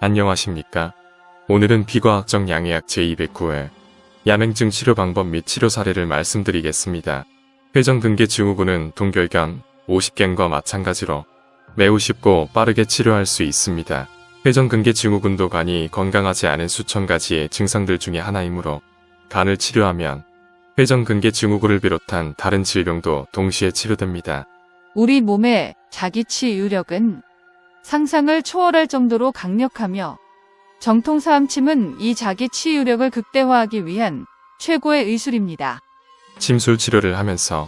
안녕하십니까? 오늘은 비과학적 양의학 제209회 야맹증 치료 방법 및 치료 사례를 말씀드리겠습니다. 회전근개 증후군은 동결견, 오십견과 마찬가지로 매우 쉽고 빠르게 치료할 수 있습니다. 회전근개 증후군도 간이 건강하지 않은 수천 가지의 증상들 중에 하나이므로 간을 치료하면 회전근개 증후군을 비롯한 다른 질병도 동시에 치료됩니다. 우리 몸의 자기 치유력은 상상을 초월할 정도로 강력하며 정통사암침은 이 자기 치유력을 극대화하기 위한 최고의 의술입니다. 침술 치료를 하면서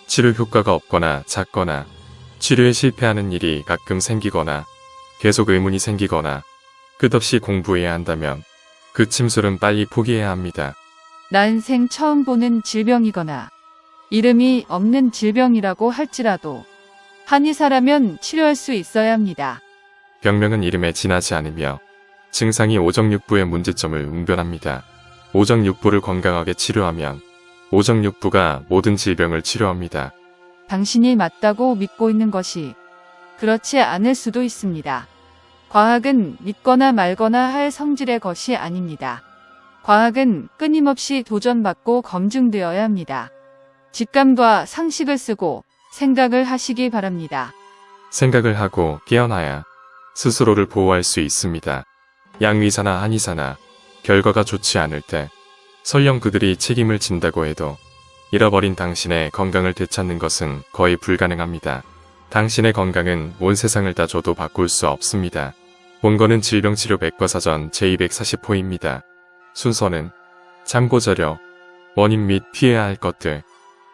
치료 효과가 없거나 작거나 치료에 실패하는 일이 가끔 생기거나 계속 의문이 생기거나 끝없이 공부해야 한다면 그 침술은 빨리 포기해야 합니다. 난생 처음 보는 질병이거나 이름이 없는 질병이라고 할지라도 한의사라면 치료할 수 있어야 합니다. 병명은 이름에 지나지 않으며 증상이 오정육부의 문제점을 웅변합니다. 오정육부를 건강하게 치료하면 오정육부가 모든 질병을 치료합니다. 당신이 맞다고 믿고 있는 것이 그렇지 않을 수도 있습니다. 과학은 믿거나 말거나 할 성질의 것이 아닙니다. 과학은 끊임없이 도전받고 검증되어야 합니다. 직감과 상식을 쓰고 생각을 하시기 바랍니다. 생각을 하고 깨어나야 스스로를 보호할 수 있습니다. 양의사나 한의사나 결과가 좋지 않을 때 설령 그들이 책임을 진다고 해도 잃어버린 당신의 건강을 되찾는 것은 거의 불가능합니다. 당신의 건강은 온 세상을 다 줘도 바꿀 수 없습니다. 본거는 질병치료 백과사전 제240호입니다. 순서는 참고자료, 원인 및 피해야 할 것들,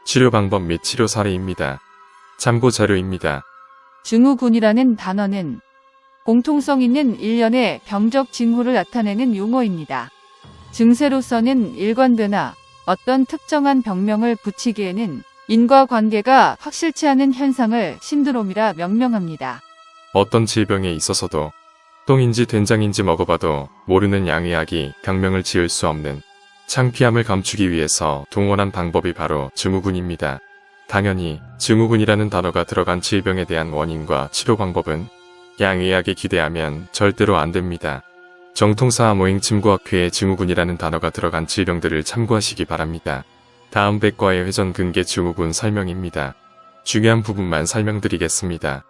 치료 방법 및 치료 사례입니다. 참고자료입니다. 증후군이라는 단어는 공통성 있는 일련의 병적 징후를 나타내는 용어입니다. 증세로서는 일관되나 어떤 특정한 병명을 붙이기에는 인과관계가 확실치 않은 현상을 신드롬이라 명명합니다. 어떤 질병에 있어서도 똥인지 된장인지 먹어봐도 모르는 양의학이 병명을 지을 수 없는 창피함을 감추기 위해서 동원한 방법이 바로 증후군입니다. 당연히 증후군이라는 단어가 들어간 질병에 대한 원인과 치료 방법은 양의학에 기대하면 절대로 안 됩니다. 정통사암 오행침구학회에 증후군이라는 단어가 들어간 질병들을 참고하시기 바랍니다. 다음 백과의 회전근개 증후군 설명입니다. 중요한 부분만 설명드리겠습니다.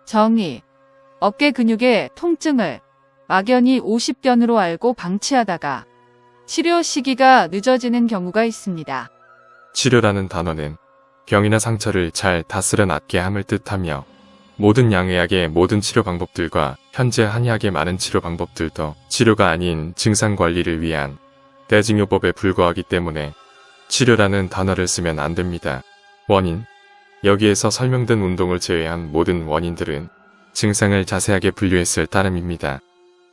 정의, 어깨 근육의 통증을 막연히 오십견으로 알고 방치하다가 치료 시기가 늦어지는 경우가 있습니다. 치료라는 단어는 병이나 상처를 잘 다스려 낫게 함을 뜻하며 모든 양의학의 모든 치료 방법들과 현재 한의학의 많은 치료 방법들도 치료가 아닌 증상 관리를 위한 대증요법에 불과하기 때문에 치료라는 단어를 쓰면 안 됩니다. 원인, 여기에서 설명된 운동을 제외한 모든 원인들은 증상을 자세하게 분류했을 따름입니다.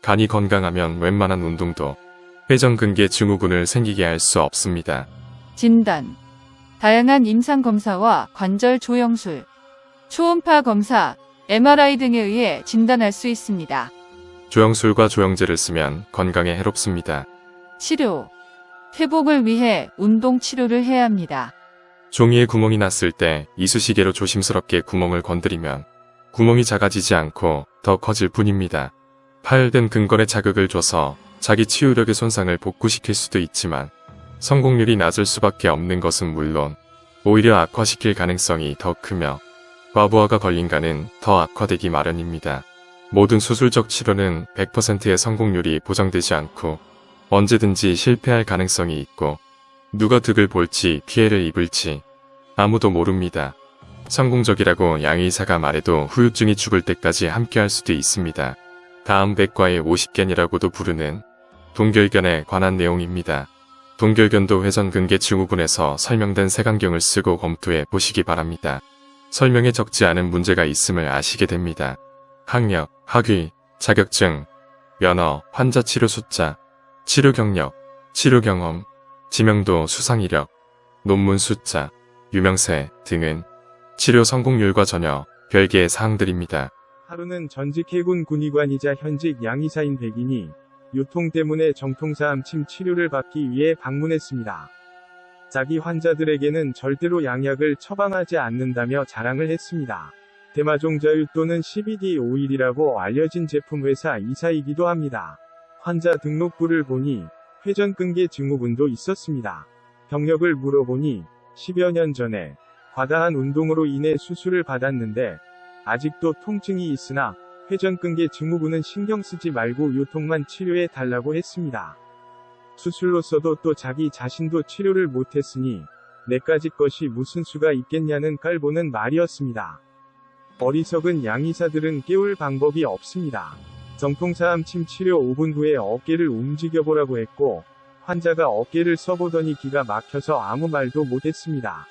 간이 건강하면 웬만한 운동도 회전근개 증후군을 생기게 할 수 없습니다. 진단, 다양한 임상검사와 관절 조영술, 초음파 검사, MRI 등에 의해 진단할 수 있습니다. 조영술과 조영제를 쓰면 건강에 해롭습니다. 치료, 회복을 위해 운동 치료를 해야 합니다. 종이에 구멍이 났을 때 이쑤시개로 조심스럽게 구멍을 건드리면 구멍이 작아지지 않고 더 커질 뿐입니다. 파열된 근건에 자극을 줘서 자기 치유력의 손상을 복구시킬 수도 있지만 성공률이 낮을 수밖에 없는 것은 물론 오히려 악화시킬 가능성이 더 크며 과부하가 걸린 간은 더 악화되기 마련입니다. 모든 수술적 치료는 100%의 성공률이 보장되지 않고 언제든지 실패할 가능성이 있고 누가 득을 볼지 피해를 입을지 아무도 모릅니다. 성공적이라고 양의사가 말해도 후유증이 죽을 때까지 함께할 수도 있습니다. 다음 백과의 오십견이라고도 부르는 동결견에 관한 내용입니다. 동결견도 회전근개 증후군에서 설명된 색안경을 쓰고 검토해 보시기 바랍니다. 설명에 적지 않은 문제가 있음을 아시게 됩니다. 학력, 학위, 자격증, 면허, 환자 치료 숫자, 치료 경력, 치료 경험, 지명도, 수상 이력, 논문 숫자, 유명세 등은 치료 성공률과 전혀 별개의 사항들입니다. 하루는 전직 해군 군의관이자 현직 양의사인 백인이 요통 때문에 정통사암침 치료를 받기 위해 방문했습니다. 자기 환자들에게는 절대로 양약을 처방하지 않는다며 자랑을 했습니다. 대마종자유 또는 CBD 오일이라고 알려진 제품 회사 이사이기도 합니다. 환자 등록부를 보니 회전근개 증후군도 있었습니다. 경력을 물어보니 10여 년 전에 과다한 운동으로 인해 수술을 받았는데 아직도 통증이 있으나 회전근개 증후군은 신경 쓰지 말고 요통만 치료해 달라고 했습니다. 수술로서도 또 자기 자신도 치료를 못했으니 내까지 것이 무슨 수가 있겠냐는 깔보는 말이었습니다. 어리석은 양의사들은 깨울 방법이 없습니다. 정통사암 침 치료 5분 후에 어깨를 움직여보라고 했고 환자가 어깨를 써보더니 기가 막혀서 아무 말도 못했습니다.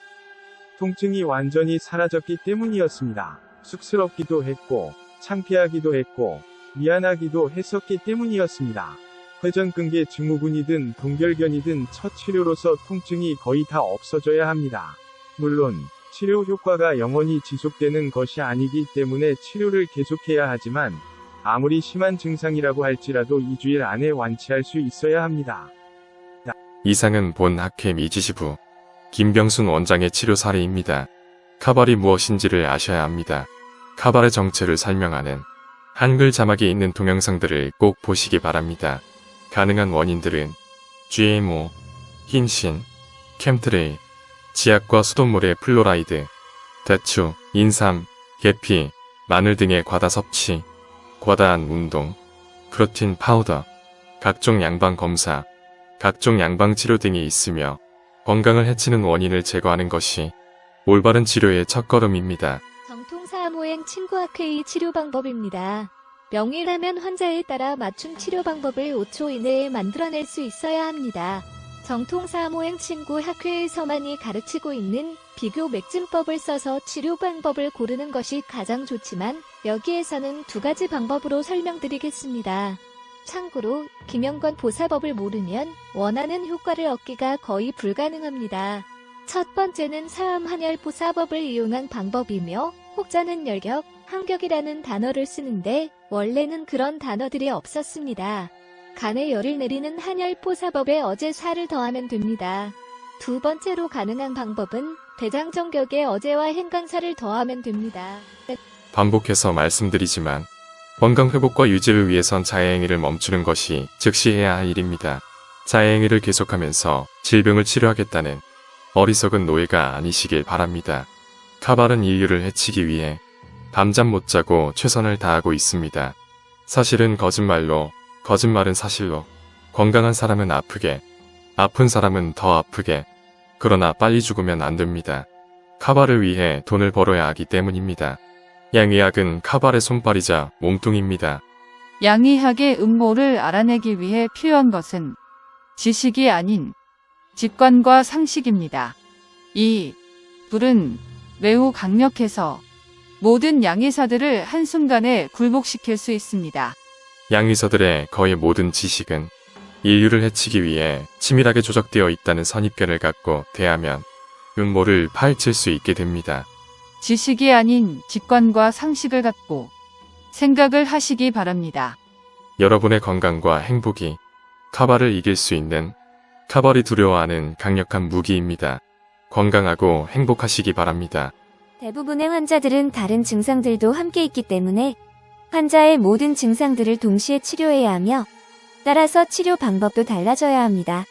통증이 완전히 사라졌기 때문이었습니다. 쑥스럽기도 했고 창피하기도 했고 미안하기도 했었기 때문이었습니다. 회전근개 증후군이든 동결견이든 첫 치료로서 통증이 거의 다 없어져야 합니다. 물론 치료 효과가 영원히 지속되는 것이 아니기 때문에 치료를 계속해야 하지만 아무리 심한 증상이라고 할지라도 2주일 안에 완치할 수 있어야 합니다. 이상은 본 학회 미지시부 김병순 원장의 치료 사례입니다. 카발이 무엇인지를 아셔야 합니다. 카발의 정체를 설명하는 한글 자막이 있는 동영상들을 꼭 보시기 바랍니다. 가능한 원인들은 GMO, 흰신, 캠트레일, 지약과 수돗물의 플로라이드, 대추, 인삼, 계피, 마늘 등의 과다 섭취, 과다한 운동, 프로틴 파우더, 각종 양방 검사, 각종 양방 치료 등이 있으며 건강을 해치는 원인을 제거하는 것이 올바른 치료의 첫걸음입니다. 정통사암호행 친구학회의 치료 방법입니다. 명일하면 환자에 따라 맞춤 치료 방법을 5초 이내에 만들어낼 수 있어야 합니다. 정통사암호행 친구학회에서만이 가르치고 있는 비교 맥진법을 써서 치료 방법을 고르는 것이 가장 좋지만 여기에서는 2가지 방법으로 설명드리겠습니다. 참고로 김영권 보사법을 모르면 원하는 효과를 얻기가 거의 불가능합니다. 첫 번째는 사암 한열 보사법을 이용한 방법이며 혹자는 열격, 한격이라는 단어를 쓰는데 원래는 그런 단어들이 없었습니다. 간에 열을 내리는 한열 보사법에 어제 살을 더하면 됩니다. 두 번째로 가능한 방법은 대장정격에 어제와 행간살을 더하면 됩니다. 반복해서 말씀드리지만 건강회복과 유지를 위해선 자해행위를 멈추는 것이 즉시 해야 할 일입니다. 자해행위를 계속하면서 질병을 치료하겠다는 어리석은 노예가 아니시길 바랍니다. 카발은 인류를 해치기 위해 밤잠 못 자고 최선을 다하고 있습니다. 사실은 거짓말로, 거짓말은 사실로, 건강한 사람은 아프게, 아픈 사람은 더 아프게, 그러나 빨리 죽으면 안 됩니다. 카발을 위해 돈을 벌어야 하기 때문입니다. 양의학은 카발의 손발이자 몸뚱입니다. 양의학의 음모를 알아내기 위해 필요한 것은 지식이 아닌 직관과 상식입니다. 이 불은 매우 강력해서 모든 양의사들을 한순간에 굴복시킬 수 있습니다. 양의사들의 거의 모든 지식은 인류를 해치기 위해 치밀하게 조작되어 있다는 선입견을 갖고 대하면 음모를 파헤칠 수 있게 됩니다. 지식이 아닌 직관과 상식을 갖고 생각을 하시기 바랍니다. 여러분의 건강과 행복이 카발을 이길 수 있는 카발이 두려워하는 강력한 무기입니다. 건강하고 행복하시기 바랍니다. 대부분의 환자들은 다른 증상들도 함께 있기 때문에 환자의 모든 증상들을 동시에 치료해야 하며 따라서 치료 방법도 달라져야 합니다.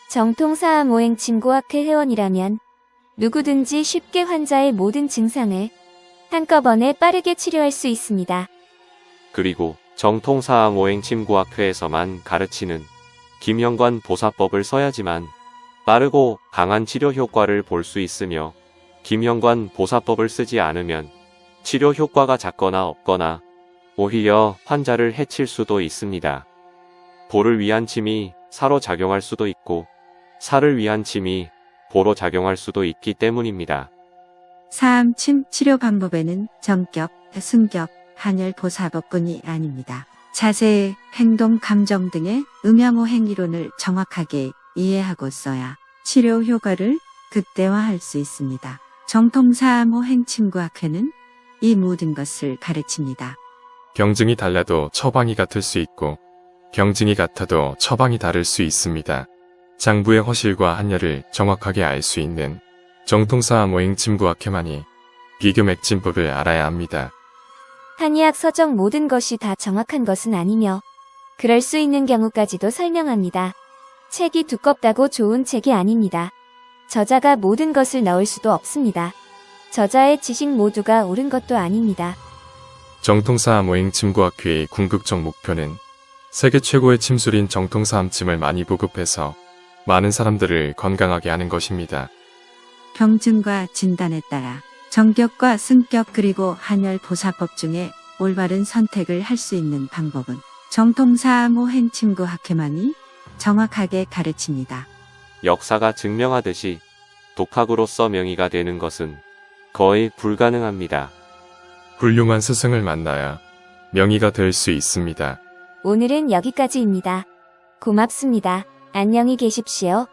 정통사암호행 친구학회 회원이라면 누구든지 쉽게 환자의 모든 증상을 한꺼번에 빠르게 치료할 수 있습니다. 그리고 정통사암호행 침구학회에서만 가르치는 김영관 보사법을 써야지만 빠르고 강한 치료 효과를 볼 수 있으며 김영관 보사법을 쓰지 않으면 치료 효과가 작거나 없거나 오히려 환자를 해칠 수도 있습니다. 보를 위한 침이 사로 작용할 수도 있고 사를 위한 침이 보로 작용할 수도 있기 때문입니다. 사암 침 치료 방법에는 정격, 순격, 한열 보사법뿐이 아닙니다. 자세, 행동, 감정 등의 음양호 행위론을 정확하게 이해하고 써야 치료 효과를 극대화할 수 있습니다. 정통사암호 행침구학회는 이 모든 것을 가르칩니다. 경증이 달라도 처방이 같을 수 있고 경증이 같아도 처방이 다를 수 있습니다. 장부의 허실과 한열을 정확하게 알 수 있는 정통사암호행 침구학회만이 비교 맥진법을 알아야 합니다. 한의학 서적 모든 것이 다 정확한 것은 아니며 그럴 수 있는 경우까지도 설명합니다. 책이 두껍다고 좋은 책이 아닙니다. 저자가 모든 것을 넣을 수도 없습니다. 저자의 지식 모두가 옳은 것도 아닙니다. 정통사암오행 침구학회의 궁극적 목표는 세계 최고의 침술인 정통사암침을 많이 보급해서 많은 사람들을 건강하게 하는 것입니다. 병증과 진단에 따라 정격과 승격 그리고 한열 보사법 중에 올바른 선택을 할 수 있는 방법은 정통사암오행 침구학회만이 정확하게 가르칩니다. 역사가 증명하듯이 독학으로서 명의가 되는 것은 거의 불가능합니다. 훌륭한 스승을 만나야 명의가 될 수 있습니다. 오늘은 여기까지입니다. 고맙습니다. 안녕히 계십시오.